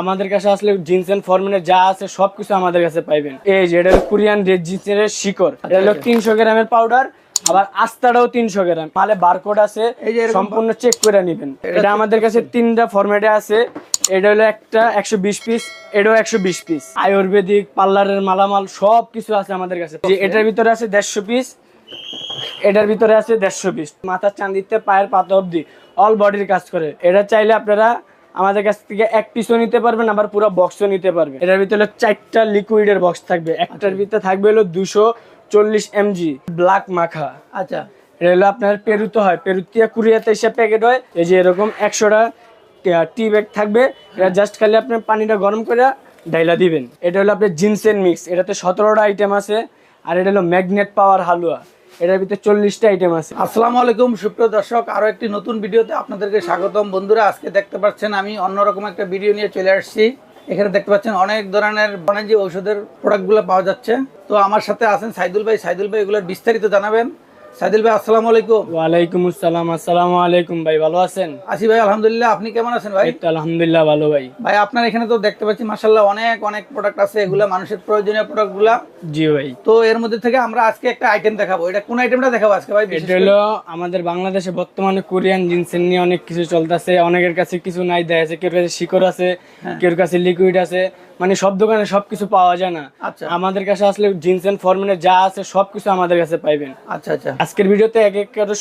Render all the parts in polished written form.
আমাদের কাছে আসলে জিন্স এন্ড ফরমালের যা আছে সবকিছু আমাদের কাছে পাইবেন। এই যে এটা হলো কোরিয়ান রেড জিন্সের শিকড়, এটা হলো 300 গ্রামের পাউডার, আবার আস্তাটাও 300 গ্রাম। মালে বারকোড আছে, সম্পূর্ণ চেক করে নেবেন। এটা আমাদের কাছে তিনটা ফরম্যাটে আছে। এটা হলো একটা 120 পিস, এটাও 120 পিস। আয়ুর্বেদিক পার্লারের মালামাল সবকিছু আছে আমাদের কাছে। এটার ভিতরে আছে 150 পিস, এটার ভিতরে আছে 150 পিস। মাথার চাঁদিতে পায়ের পাতা অবধি অল বডির কাজ করে। এটা চাইলে আপনারা আমাদের কাছ থেকে এক পিসও নিতে পারবেন, আবার পুরো বক্সও নিতে পারবেন। এটার ভিতরে 4টা লিকুইডের বক্স থাকবে। একটার ভিতরে থাকবে হলো 240 mg ব্ল্যাক মাখা। আচ্ছা, এটা হলো আপনার পেরুতে হয়, পেরুতিয়া কুরিয়াতে এসে প্যাকেট হয়। এই যে এরকম 100টা টি ব্যাগ থাকবে। এটা জাস্ট খালি আপনি পানিটা গরম করে ডাইলা দিবেন। এটা হলো আপনার জিনসেন মিক্স, এটাতে 17টা আইটেম আছে। আর এটা হলো ম্যাগনেট পাওয়ার হালুয়া, এটার ভিতরে 40টা আইটেম আছে। আসসালামু আলাইকুম সুপ্রিয় দর্শক, আরো একটি নতুন ভিডিওতে আপনাদেরকে স্বাগতম। বন্ধুরা, আজকে দেখতে পাচ্ছেন আমি অন্যরকম একটা ভিডিও নিয়ে চলে আসছি। এখানে দেখতে পাচ্ছেন অনেক ধরনের বাণিজ্য ঔষধের প্রোডাক্টগুলো পাওয়া যাচ্ছে। তো আমার সাথে আছেন সাইদুল ভাই। সাইদুল ভাই এগুলোর বিস্তারিত জানাবেন। সাইদুল ভাই আসসালামু আলাইকুম। ওয়ালাইকুম আসসালাম। আসসালামু আলাইকুম ভাই, ভালো আছেন? আছি ভাই, আলহামদুলিল্লাহ। আপনি কেমন আছেন ভাই? আলহামদুলিল্লাহ ভালো ভাই। ভাই আপনার এখানে তো দেখতে পাচ্ছি মাশাআল্লাহ অনেক প্রোডাক্ট আছে, এগুলা মানুষের প্রয়োজনীয় প্রোডাক্টগুলা। জি ভাই। তো এর মধ্যে থেকে আমরা আজকে একটা আইটেম দেখাবো। এটা কোন আইটেমটা দেখাবো আজকে ভাই? এটা হলো আমাদের বাংলাদেশে বর্তমানে কোরিয়ান জিনসেন নিয়ে অনেক কিছু চলতেছে। অনেকের কাছে কিছু নাই, দেখা যাচ্ছে কেউ কাছে শিকড় আছে, কেউ কাছে লিকুইড আছে, মানে সব দোকানে সবকিছু পাওয়া যায় না। আচ্ছা, আমাদের কাছে আসলে জিন্স এন্ড ফরমালের যা আছে সবকিছু আমাদের কাছে পাইবেন। আচ্ছা আচ্ছা। আজকের ভিডিওতে এক এক করে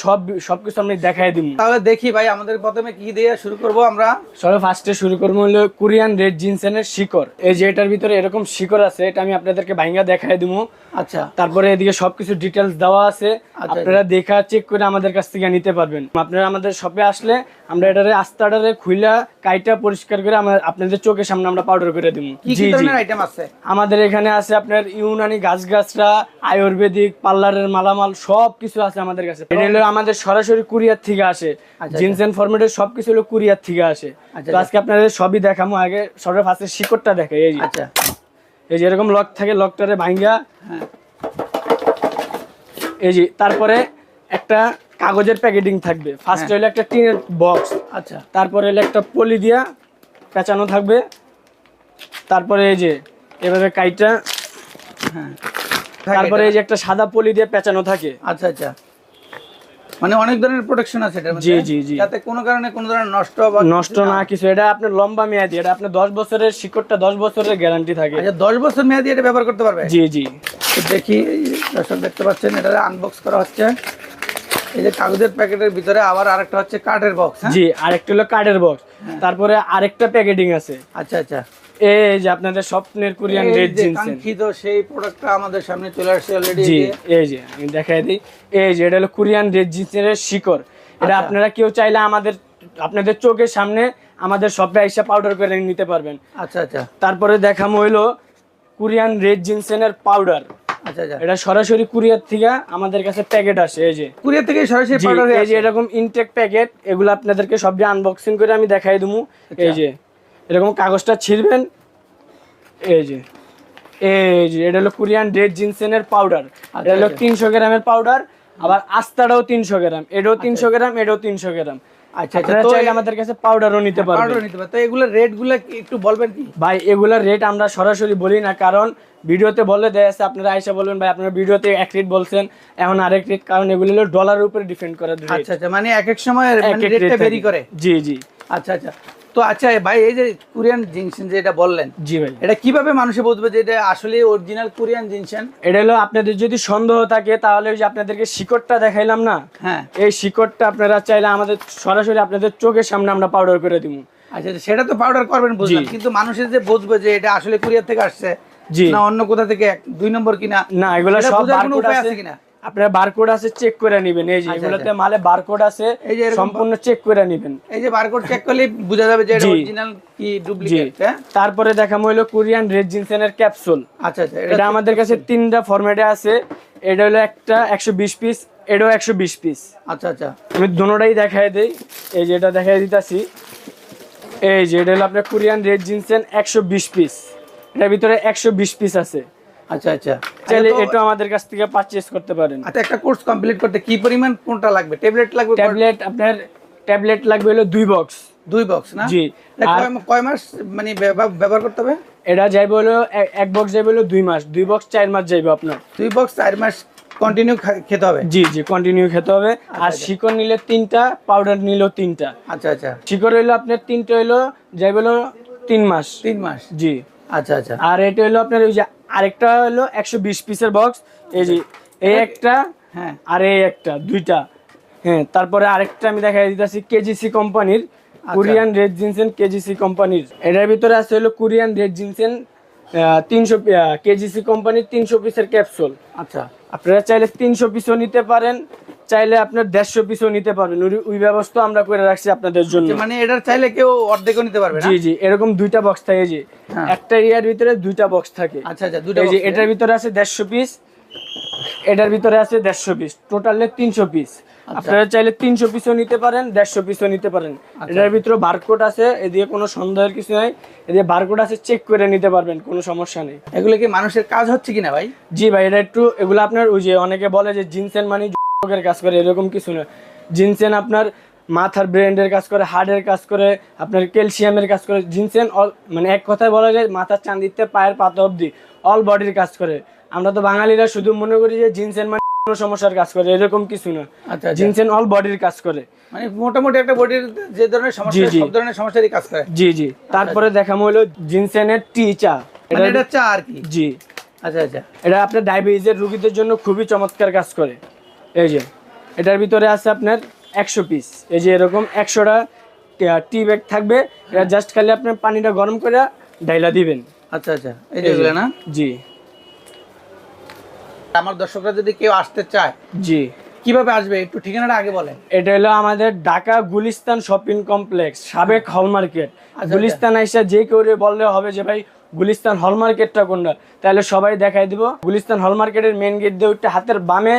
সবকিছু আমি দেখাই দিব। তাহলে দেখি ভাই, আমাদের প্রথমে কি দিয়ে শুরু করব আমরা? সবে ফার্স্টে শুরু করবো হলো কোরিয়ান রেড জিনসেনের শিকড়। এই যে এটার ভিতরে এরকম শিকড় আছে, এটা আমি আপনাদেরকে ভাঙা দেখাই দিব। আচ্ছা, তারপরে এদিকে সবকিছু ডিটেলস দেওয়া আছে, আপনারা দেখা চেক করে আমাদের কাছ থেকে নিতে পারবেন। আপনারা আমাদের শপে আসলে আমরা এটারে আস্তাটারে খুইলা কাইটা পরিষ্কার করে আপনাদের চোখের সামনে আমরা পাউডার করে দিব। কি কি ধরনের আইটেম আছে আমাদের এখানে? আছে আপনার ইউনানি গাছগাছরা, আয়ুর্বেদিক পার্লারের মালামাল সবকিছু আছে আমাদের কাছে। এটা হলো আমাদের সরাসরি কুরিয়ার থেকে আসে। জিন্স এন্ড ফরম্যাটের সবকিছু হলো কুরিয়ার থেকে আসে। তো আজকে আপনাদের সবই দেখাবো। আগে সবার ফার্স্টে শিকড়টা দেখাই। এই যে আচ্ছা, এই যে এরকম লক থাকে, লকটারে ভাঙ্গা এই যে তারপরে একটা কাগজের প্যাকেটিং থাকবে। ফার্স্ট হলো একটা টিনের বক্স। আচ্ছা, তারপরে হলো একটা পলি দিয়া পেঁচানো থাকবে। তারপরে এই যে এভাবে কাইটা, তারপরে এই যে একটা সাদা পলি দিয়ে পেঁচানো থাকে। আচ্ছা আচ্ছা, মানে অনেক ধরনের প্রোটেকশন আছে এটার মধ্যে। জি জি জি, যাতে কোনো কারণে কোনো ধরনের নষ্ট না কিছু। এটা আপনার লম্বা মেয়াদি, এটা আপনার 10 বছরের শিকড়টা 10 বছরের গ্যারান্টি থাকে। আচ্ছা, 10 বছর মেয়াদি এটা ব্যবহার করতে পারবে? জি জি। দেখি দর্শক দেখতে পাচ্ছেন, এটা আনবক্স করা হচ্ছে। এই যে কাগজের প্যাকেটের ভিতরে আবার আরেকটা হচ্ছে কাঠের বক্স। জি, আরেকটা হলো কাঠের বক্স। তারপরে আরেকটা প্যাকেটিং আছে। আচ্ছা আচ্ছা, এই যে আপনাদের স্বপ্নের কোরিয়ান রেড জিন্স কাঙ্ক্ষিত সেই প্রোডাক্টটা আমাদের সামনে চলে আসছে অলরেডি। জি, এই যে আমি দেখাই দিই। এই যে এটা হলো কোরিয়ান রেড জিন্সের শিকড়। এটা আপনারা কেউ চাইলে আপনাদের চোখের সামনে আমাদের শপে এসে পাউডার করে নিতে পারবেন। আচ্ছা আচ্ছা, তারপরে দেখামো হইলো কোরিয়ান রেড জিনসেনের পাউডার। আচ্ছা আচ্ছা, এটা সরাসরি কুরিয়ার থেকে আমাদের কাছে প্যাকেট আসে। এই যে কুরিয়ার থেকে সরাসরি পাউডার। এই যে এরকম ইনটেক প্যাকেট, এগুলো আপনাদেরকে সব আনবক্সিং করে আমি দেখাই দেবো। এই যে এরকম কাগজটা ছিঁড়বেন। এই যে এটা হলো কোরিয়ান রেড জিনসেনের পাউডার। এটা হলো 300 গ্রামের পাউডার, আবার আস্তাটাও 300 গ্রাম, এটাও 300 গ্রাম, এটাও 300 গ্রাম। আচ্ছা আচ্ছা, তো চাইলে আমাদের কাছে পাউডারও নিতে পারবেন। পাউডার নিতে পারবেন। তো এগুলোর রেটগুলো একটু বলবেন কি ভাই? এগুলোর রেট আমরা সরাসরি বলি না, কারণ ভিডিওতে বলে দেয়া আছে। আপনারা আইসা বলবেন ভাই আপনারা ভিডিওতে এক রেট বলছেন, এখন আরেক রেট, কারণ এগুলো হলো ডলারের উপরে ডিপেন্ড করে। আচ্ছা আচ্ছা, মানে এক এক সময় রেটটা ভেরি করে। জি জি। আচ্ছা আচ্ছা, তো আচ্ছা ভাই, এই যে কোরিয়ান জিনসেন যেটা বললেন, জি ভাই, এটা কিভাবে মানুষে বুঝবে যে এটা আসলে অরিজিনাল কোরিয়ান জিনসেন? এটা হলো আপনাদের যদি সন্দেহ থাকে তাহলে ওই যে আপনাদেরকে শিকড়টা দেখাইলাম না, হ্যাঁ, এই শিকড়টা আপনারা চাইলে আমাদের সরাসরি আপনাদের চোখের সামনে আমরা পাউডার করে দিব। আচ্ছা, সেটা তো পাউডার করবেন বুঝলাম, কিন্তু মানুষের যে বুঝবে যে এটা আসলে কোরিয়ার থেকে আসছে না অন্য কোথা থেকে, 2 নম্বর কিনা, না এগুলো সব বারকোড আছে কিনা? আপনার বারকোড আছে, চেক করে নেবেন। এই যে এগুলোতে মালে বারকোড আছে, এই যে সম্পূর্ণ চেক করে নেবেন। এই যে বারকোড চেক করলে বোঝা যাবে যে এটা অরিজিনাল কি ডুপ্লিকেট। তারপরে দেখামো হলো কোরিয়ান রেড জিনসেনের ক্যাপসুল। আচ্ছা আচ্ছা, এটা আমাদের কাছে 3টা ফরম্যাটে আছে। এটা হলো একটা 120 পিস, এটাও 120 পিস। আচ্ছা আচ্ছা, আমি দুটোটাই দেখাই দেই। এই যে এটা দেখাই দিতাছি। এই যে এটা হলো আপনার কোরিয়ান রেড জিনসেন 120 পিস, এটার ভিতরে 120 পিস আছে। আচ্ছা আচ্ছা, চাইলে এটা আমাদের কাছ থেকে পারচেজ করতে পারেন। আচ্ছা, একটা কোর্স কমপ্লিট করতে কি পরিমাণ কোনটা লাগবে? ট্যাবলেট লাগবে? ট্যাবলেট আপনার ট্যাবলেট লাগবে হলো 2 বক্স। 2 বক্স না? জি। এটা কয় মাস মানে ব্যবহার করতে হবে? এটা যাইবে হলো এক বক্স যাইবে হলো 2 মাস, 2 বক্স 4 মাস যাইবে আপনার। 2 বক্স 4 মাস কন্টিনিউ খেতে হবে? জি জি, কন্টিনিউ খেতে হবে। আর শিকড় নিলে 3টা, পাউডার নিলেও 3টা। আচ্ছা আচ্ছা। শিকড় হইলো আপনার 3টা হইলো যাইবে হলো 3 মাস। 3 মাস? জি। আচ্ছা আচ্ছা। আর এটা হলো আপনার ওই যে আরেকটা হলো 120 পিসের বক্স, এই যে এই একটা, হ্যাঁ, আর এই একটা, দুইটা। হ্যাঁ, তারপরে আরেকটা আমি দেখাই দিতেছি কেজিসি কোম্পানির, কোরিয়ান রেড জিনসেন কেজিসি কোম্পানির। এটার ভিতরে আছে হলো কোরিয়ান রেড জিনসেন 300 কেজিসি কোম্পানির 300 পিসের ক্যাপসুল। আচ্ছা। আপনারা চাইলে 300 পিসও নিতে পারেন, চাইলে আপনার 150 পিসও নিতে পারবেন। ওই ব্যবস্থা আমরা করে রাখছি আপনাদের জন্য। মানে এটার চাইলে কেউ অর্ধেকও নিতে পারবে না? জি জি, এরকম 2টা বক্স থাকে, যে একটা এরিয়ার ভিতরে 2টা বক্স থাকে। আচ্ছা আচ্ছা, 2টা এই যে বক্স। এটার ভিতরে আছে 150 পিস, এটার ভিতরে আছে 150 পিস, টোটালে 300 পিস। আপনারা চাইলে 300 পিসও নিতে পারেন, 150 পিসও নিতে পারেন। এটার ভিতরে বারকোড আছে, এদিকে কোনো সন্দেহের কিছু নাই, এদিকে বারকোড আছে, চেক করে নিতে পারবেন, কোনো সমস্যা নেই। এগুলো কি মানুষের কাজ হচ্ছে কিনা ভাই? জি ভাই, এটা একটু এগুলো আপনার ওই যে অনেকে বলে যে জিনসেন মানে যোগের কাজ করে, এরকম কিছু না। জিনসেন আপনার মাথার ব্রেনের কাজ করে, হার্টের কাজ করে, আপনার ক্যালসিয়ামের কাজ করে। জিনসেন মানে এক কথায় বলা যায় মাথার চাঁদিতে পায়ের পাতা অবধি অল বডির কাজ করে। আমরা তো বাঙালিরা শুধু মনে করি যে জিনসেন মানে কোনো সমস্যার কাজ করে, এরকম কিছু না। আচ্ছা, জিনসেন অল বডির কাজ করে, মানে মোটামুটি একটা বডির যে ধরনের সমস্যা, সব ধরনের সমস্যারই কাজ করে। জি জি। তারপরে দেখানো হলো জিনসেনের টি চা, মানে এটা চা আর কি? জি। আচ্ছা আচ্ছা। এটা আপনার ডায়াবেটিসের রোগীদের জন্য খুবই চমৎকার কাজ করে। এই যে এটার ভিতরে আছে আপনার 100 পিস, এই যে এরকম 100টা টি ব্যাগ থাকবে। এটা জাস্ট খালি আপনার পানিটা গরম করে ঢাইলা দিবেন। আচ্ছা আচ্ছা, এই যেগুলো না? জি। আমার দর্শকরা যদি কেউ আসতে চায়, জি, কিভাবে আসবে একটু ঠিকানাটা আগে বলেন। এটা হলো আমাদের ঢাকা গুলিস্তান শপিং কমপ্লেক্স, সাবেক হল মার্কেট। গুলিস্তান আইসা যে কেউ বললে হবে যে ভাই গুলিস্তান হল মার্কেটটা কোনটা, তাহলে সবাই দেখাই দিব। গুলিস্তান হল মার্কেটের মেন গেট দিয়ে ওইটা হাতের বামে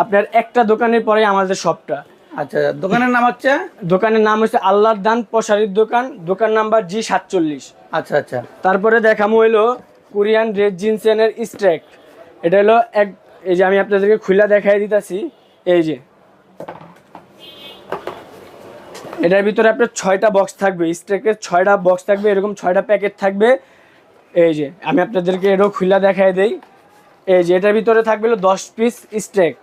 আপনার একটা দোকানের পরে আমাদের শপটা। আচ্ছা, দোকানের নাম হচ্ছে? দোকানের নাম হচ্ছে আল্লাহর দান প্রসারিত দোকান, দোকান নাম্বার G47। আচ্ছা আচ্ছা। তারপরে দেখামো হইলো কোরিয়ান রেড জিনসেনের স্ট্রেক। এটা হলো এই যে আমি আপনাদেরকে খুলে দেখাই দিতেছি, এই যে এটার ভিতরে আপনার 6টা বক্স থাকবে, স্ট্রেকের 6টা বক্স থাকবে, এরকম 6টা প্যাকেট থাকবে। এই যে আমি আপনাদেরকে এটাও খুলে দেখাই দেই, এই যে এটার ভিতরে থাকবে হলো 10 পিস স্ট্রেক।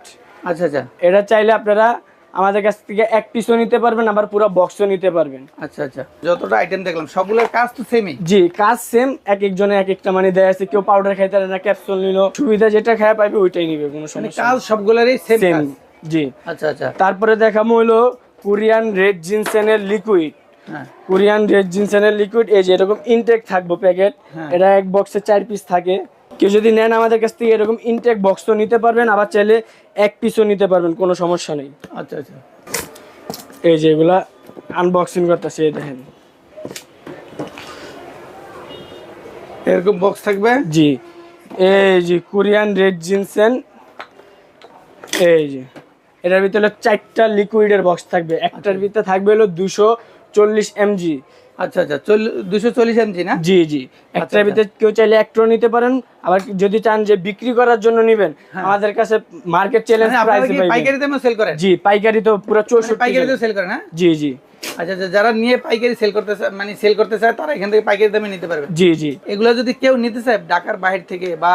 আচ্ছা আচ্ছা। এটা চাইলে আপনারা আমাদের কাছ থেকে 1 পিসও নিতে পারবেন, আবার পুরো বক্সও নিতে পারবেন। আচ্ছা আচ্ছা। যতটা আইটেম দেখলাম সবগুলোর কাজ তো সেমই? জি, কাজ সেম। এক একজনে এক একটা মানে দেয়া আছে, কেউ পাউডার খাইতে পারে না, ক্যাপসুল নিল, সুবিধা যেটা খায় পাইবে ওইটাই নিবে, কোনো সমস্যা কাজ সবগুলোরই সেম সেম। কাজ? জি। আচ্ছা আচ্ছা। তারপরে দেখামো হলো কোরিয়ান রেড জিনসেনের লিকুইড। হ্যাঁ, কোরিয়ান রেড জিনসেনের লিকুইড, এই যে এরকম ইনটেক থাকবে প্যাকেট। এটা এক বক্সে 4 পিস থাকে। কেউ যদি নেন আমাদের কাছ থেকে এরকম ইনটেক বক্সও নিতে পারবেন, আবার চাইলে 1 পিসও নিতে পারবেন, কোনো সমস্যা নেই। আচ্ছা আচ্ছা। এই যে এগুলা আনবক্সিং করতেছি, এই দেখেন এরকম বক্স থাকবে। জি, এই যে কোরিয়ান রেড জিনসেন, এই যে এটার ভিতরে 4টা লিকুইডের বক্স থাকবে। একটার ভিতরে থাকবে হলো 240 mg। আচ্ছা আচ্ছা, 240 mg না? জি জি। একটার ভিতরে কেউ চাইলে একটাও নিতে পারেন, আবার যদি চান যে বিক্রি করার জন্য নেবেন, আমাদের কাছে মার্কেট চ্যালেঞ্জ প্রাইসে পাইবেন। পাইকারি দামে সেল করেন? জি, পাইকারি তো পুরো 64 পাইকারিতে সেল করেন? হ্যাঁ, জি জি। আচ্ছা আচ্ছা, যারা নিয়ে পাইকারি সেল করতে চায়, মানে সেল করতে চায়, তারা এখান থেকে পাইকারি দামে নিতে পারবে? জি জি। এগুলো যদি কেউ নিতে চায় ঢাকার বাইরে থেকে বা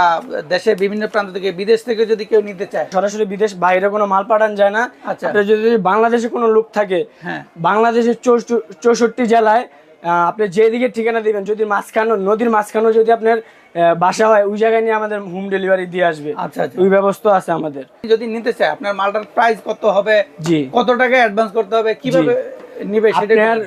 দেশের বিভিন্ন প্রান্ত থেকে, বিদেশ থেকে যদি কেউ নিতে চায়, সরাসরি বিদেশ বাইরে কোনো মাল পাঠানো যায় না। আচ্ছা। আপনার যদি বাংলাদেশে কোনো লোক থাকে, হ্যাঁ, বাংলাদেশের 64 জেলায় আপনি যেদিকে ঠিকানা দিবেন, যদি মাঝখানো নদীর মাঝখানো যদি আপনার বাসা হয়, ওই জায়গায় নিয়ে আমাদের হোম ডেলিভারি দিয়ে আসবে। আচ্ছা আচ্ছা। ওই ব্যবস্থা আছে আমাদের। যদি নিতে চায়, আপনার মালটার প্রাইস কত হবে? জি। কত টাকা অ্যাডভান্স করতে হবে, কিভাবে নিবে সেটা? আপনার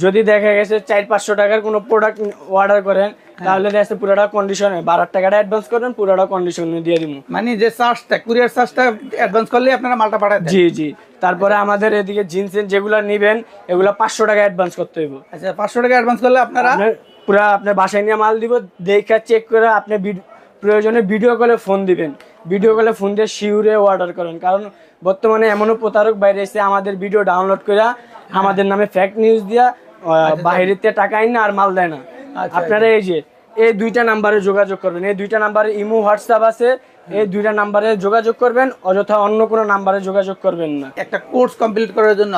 যদি দেখা গেছে 400-500 টাকার কোনো প্রোডাক্ট অর্ডার করেন, তাহলে দেখছে পুরোটা কন্ডিশনে 12 টাকাটা অ্যাডভান্স করেন, পুরোটা কন্ডিশনে দিয়ে দিব। মানে যে চার্জটা, কুরিয়ার চার্জটা অ্যাডভান্স করলে আপনারা মালটা পাঠায় দেন? জি জি। তারপরে আমাদের এদিকে জিনসেন যেগুলো নেবেন, এগুলো 500 টাকা অ্যাডভান্স করতে হবে। আচ্ছা, 500 টাকা অ্যাডভান্স করলে আপনারা পুরো আপনার বাসায় নিয়ে মাল দিব, দেখা চেক করে আপনি প্রয়োজনে ভিডিও কলে ফোন দিবেন, ভিডিও কলে ফোন দিয়ে শিউরে অর্ডার করেন। কারণ বর্তমানে এমনও প্রতারক বাইরে এসে আমাদের ভিডিও ডাউনলোড করে আমাদের নামে ফেক নিউজ দিয়া বাইরের থেকে টাকা আইন না আর মাল দেয় না। আপনারা এই যে এই 2টা নাম্বারে যোগাযোগ করবেন, এই 2টা নাম্বারে ইমো হোয়াটসঅ্যাপ আছে, এই দুইটা নাম্বারে যোগাযোগ করবেন, অযথা অন্য কোনো নাম্বারে যোগাযোগ করবেন না। একটা কোর্স কমপ্লিট করার জন্য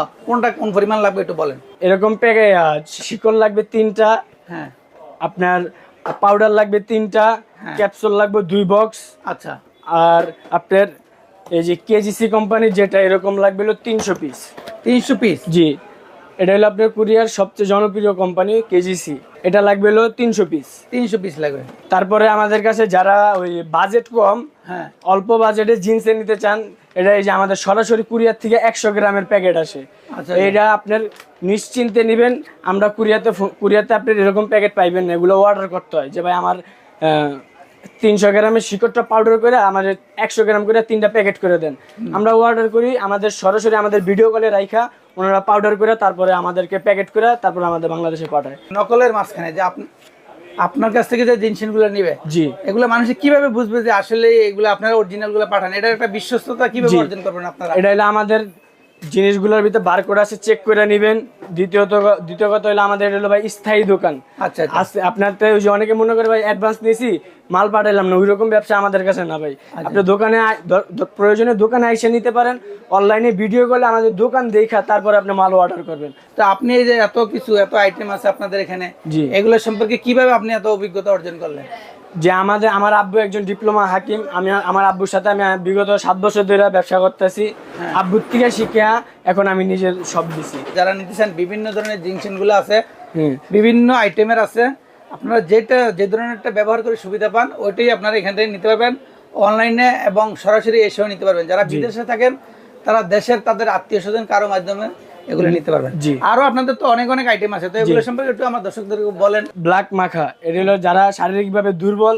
কোন পরিমাণ লাগবে একটু বলেন। এরকম প্যাকে শিকল লাগবে 3টা, হ্যাঁ আপনার পাউডার লাগবে 3টা, ক্যাপসুল লাগবে 2 বক্স, আচ্ছা আর আপনার এই যে কেজিসি কোম্পানি যেটা এরকম লাগবে হলো 300 পিস। 300 পিস? জি, এটা হলো আপনার কুরিয়ার সবচেয়ে জনপ্রিয় কোম্পানি কেজিসি, এটা লাগবে হলো 300 পিস। 300 পিস লাগবে। তারপরে আমাদের কাছে যারা ওই বাজেট কম, হ্যাঁ অল্প বাজেটে জিন্সে নিতে চান, এটা এই যে আমাদের সরাসরি কুরিয়ার থেকে 100 গ্রামের প্যাকেট আসে। আচ্ছা এইটা আপনার নিশ্চিন্তে নেবেন, আমরা কুরিয়াতে আপনার এরকম প্যাকেট পাইবেন না, এগুলো অর্ডার করতে হয় যে ভাই আমার 300 গ্রামের শিকড়টা পাউডার করে আমাদের 100 গ্রাম করে 3টা প্যাকেট করে দেন। আমরা অর্ডার করি, আমাদের সরাসরি আমাদের ভিডিও কলে রাইখা ওনারা পাউডার করে তারপরে আমাদেরকে প্যাকেট করে তারপরে আমাদের বাংলাদেশে পাঠায়। নকলের মাঝখানে যে আপনার কাছ থেকে যে জিনিসগুলো নিবে, জি, এগুলো মানুষ কিভাবে বুঝবে যে আসলে এগুলো আপনারা অরিজিনাল গুলো পাঠান? এটার একটা বিশ্বস্ততা কিভাবে অর্জন করবেন আপনারা? এটা হলো আমাদের জিনিসগুলোর ভিতরে বারকোড আছে, চেক করে নেবেন। দ্বিতীয় কথা হলো আমাদের হলো ভাই স্থায়ী দোকান। আচ্ছা আছে আপনার তো ওই যে অনেকে মনে করে ভাই অ্যাডভান্স নিয়েছি মাল পাঠাইলাম না, ওই রকম ব্যবসা আমাদের কাছে না ভাই। আপনি দোকানে প্রয়োজনে দোকানে এসে নিতে পারেন, অনলাইনে ভিডিও কলে আমাদের দোকান দেখা তারপরে আপনি মাল অর্ডার করবেন। তো আপনি এই যে এত আইটেম আছে আপনাদের এখানে, জি, এগুলো সম্পর্কে কিভাবে আপনি এত অভিজ্ঞতা অর্জন করলেন? যে আমার আব্বু একজন ডিপ্লোমা হাকিম, আমার আব্বুর সাথে আমি বিগত 7 বছর ধরে ব্যবসা করতেছি। আব্বুর থেকে শিখে এখন আমি নিজের সব দিছি। যারা নিতে চান বিভিন্ন ধরনের জিনিসগুলো আছে, বিভিন্ন আইটেমের আছে, আপনারা যে ধরনের ব্যবহার করে সুবিধা পান ওইটাই আপনারা এখান থেকে নিতে পারবেন অনলাইনে এবং সরাসরি এসেও নিতে পারবেন। যারা বিদেশে থাকেন তারা দেশের তাদের আত্মীয় স্বজন কারো মাধ্যমে এগুলো নিতে পারবেন। আরো আপনাদের তো অনেক আইটেম আছে, তো এগুলো সম্পর্কে একটু আমার দর্শকদেরকে বলেন। ব্ল্যাক মাখা, এটা হলো যারা শারীরিকভাবে দুর্বল,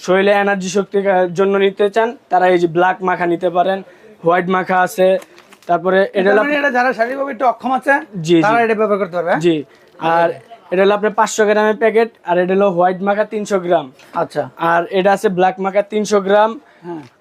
শরীরে এনার্জি শক্তির জন্য নিতে চান তারা এই যে ব্ল্যাক মাখা নিতে পারেন। হোয়াইট মাখা আছে, তারপরে এটা হলো যারা শারীরিকভাবে একটু অক্ষম আছে তারা এটা ব্যবহার করতে পারবে। জি, আর এটা হলো আপনার 500 গ্রামের প্যাকেট, আর এটা হলো হোয়াইট মাখা 300 গ্রাম। আচ্ছা, আর এটা আছে ব্ল্যাক মাখা 300 গ্রাম।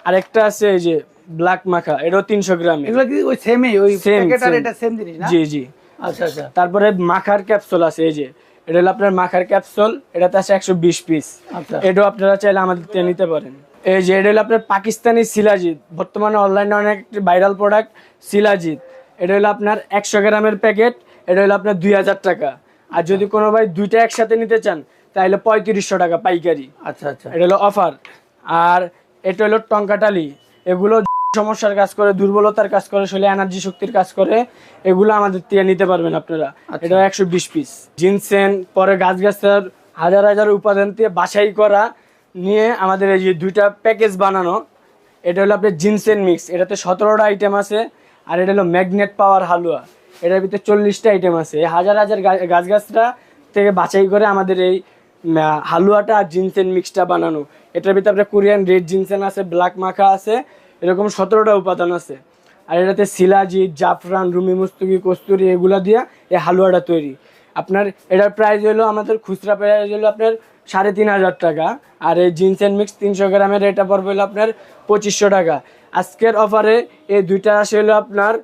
আর একটা আছে এই যে ব্ল্যাক মাখা, এটাও 300 গ্রাম। এগুলো কি ওই সেমই, ওই প্যাকেট আর এটা সেম জিনিস না? জি জি। আচ্ছা আচ্ছা। তারপরে মাখার ক্যাপসুল আছে, এই যে এটা হলো আপনার মাখার ক্যাপসুল, এটাতে আছে 120 পিস। আচ্ছা, এটাও আপনারা চাইলে আমাদের থেকে নিতে পারেন। এই যে এটা হলো আপনার পাকিস্তানি শিলাজিৎ, বর্তমানে অনলাইনে অনেক ভাইরাল প্রোডাক্ট শিলাজিৎ। এটা হলো আপনার 100 গ্রামের প্যাকেট, এটা হলো আপনার 2000 টাকা। আর যদি কোনো ভাই দুইটা একসাথে নিতে চান তাহলে 3500 টাকা পাইকারি। আচ্ছা আচ্ছা, এটা হলো অফার। আর এটা হলো টঙ্কাটালি, এগুলো সমস্যার কাজ করে, দুর্বলতার কাজ করে, শরীরে এনার্জি শক্তির কাজ করে, এগুলো আমাদের থেকে নিতে পারবেন আপনারা। এটা 120 পিস। জিনসেন, পরে গাছগাছার হাজার হাজার উপাদান দিয়ে বাছাই করা নিয়ে আমাদের এই যে 2টা প্যাকেজ বানানো। এটা হলো আপনার জিনসেন মিক্স, এটাতে 17টা আইটেম আছে। আর এটা হলো ম্যাগনেট পাওয়ার হালুয়া, এটার ভিতরে 40টা আইটেম আছে। এই হাজার হাজার গাছগাছরা থেকে বাছাই করে আমাদের এই হালুয়াটা আর জিনসেন মিক্সটা বানানো। এটার ভিতরে আপনার কোরিয়ান রেড জিনসেন আছে, ব্ল্যাক মাখা আছে, এরকম 17টা উপাদান আছে। আর এটাতে শিলাজিৎ, জাফরান, রুমি মুস্তুকি, কস্তুরি এগুলা দিয়ে এই হালুয়াটা তৈরি। আপনার এটার প্রাইস হলো, আমাদের খুচরা প্রাইস হলো আপনার 3500 টাকা। আর এই জিনসেন মিক্স 300 গ্রামের এটা পড়বে হলো আপনার 2500 টাকা। আজকের অফারে এই দুইটা আসে হলো আপনার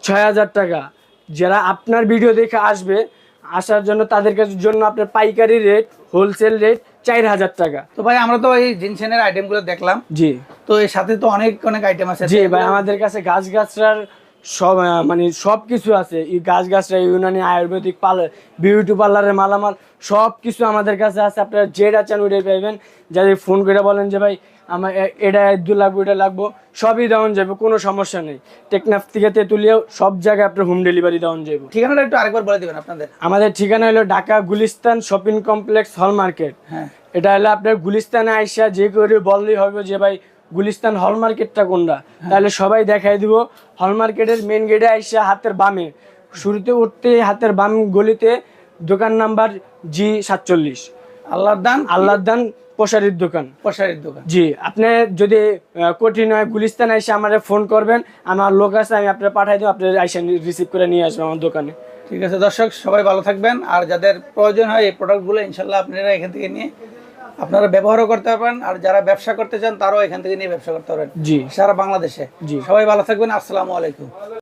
6000 টাকা। যারা আপনার ভিডিও দেখে আসবে, আসার জন্য তাদের জন্য আপনার পাইকারি রেট, হোলসেল রেট 4000 টাকা। তো ভাই আমরা তো এই জিনসেনের আইটেমগুলো দেখলাম। জি, তো এর সাথে তো অনেক আইটেম আছে। জি ভাই, আমাদের কাছে গাছগাছরার সব মানে সব কিছু আছে। এই গাছগাছরা, ইউনানি, আয়ুর্বেদিক, বিউটি পার্লারের মালামাল সব কিছু আমাদের কাছে আছে। আপনারা যেটা চান ওইটাই পাইবেন। যাদের ফোন করে বলেন যে ভাই আমার এটা 2 লাগবে, এটা লাগবো, সবই দেওয়া যাবে, কোনো সমস্যা নেই। টেকনাফ থেকে তেঁতুলিয়াও সব জায়গায় আপনার হোম ডেলিভারি দেওয়া যাবে। ঠিকানাটা একটু আরেকবার বলে দিবেন আপনাদের। আমাদের ঠিকানা হলো ঢাকা গুলিস্তান শপিং কমপ্লেক্স হল মার্কেট। হ্যাঁ, এটা হলো আপনার গুলিস্তানে আইসা যে করে বললেই হবে যে ভাই গুলিস্তান হল মার্কেটটা কোনটা, তাহলে সবাই দেখাই দিব। হল মার্কেটের মেন গেটে আইসা হাতের বামে, শুরুতে উঠতে হাতের বাম গলিতে দোকান নাম্বার G47, আল্লাহর দান প্রসারিত দোকান। জি, আপনি যদি কঠিন হয় গুলিস্তান আইসা আমাদের ফোন করবেন, আমার লোক আছে, আমি আপনার পাঠাই দেবো, আপনার আইসা রিসিভ করে নিয়ে আসবেন আমার দোকানে। ঠিক আছে দর্শক, সবাই ভালো থাকবেন। আর যাদের প্রয়োজন হয় এই প্রোডাক্টগুলো ইনশাল্লাহ আপনারা এখান থেকে নিয়ে আপনারা ব্যবহারও করতে পারবেন। আর যারা ব্যবসা করতে চান তারাও এখান থেকে নিয়ে ব্যবসা করতে পারবেন। জি, সারা বাংলাদেশে। জি, সবাই ভালো থাকবেন। আসসালামু আলাইকুম।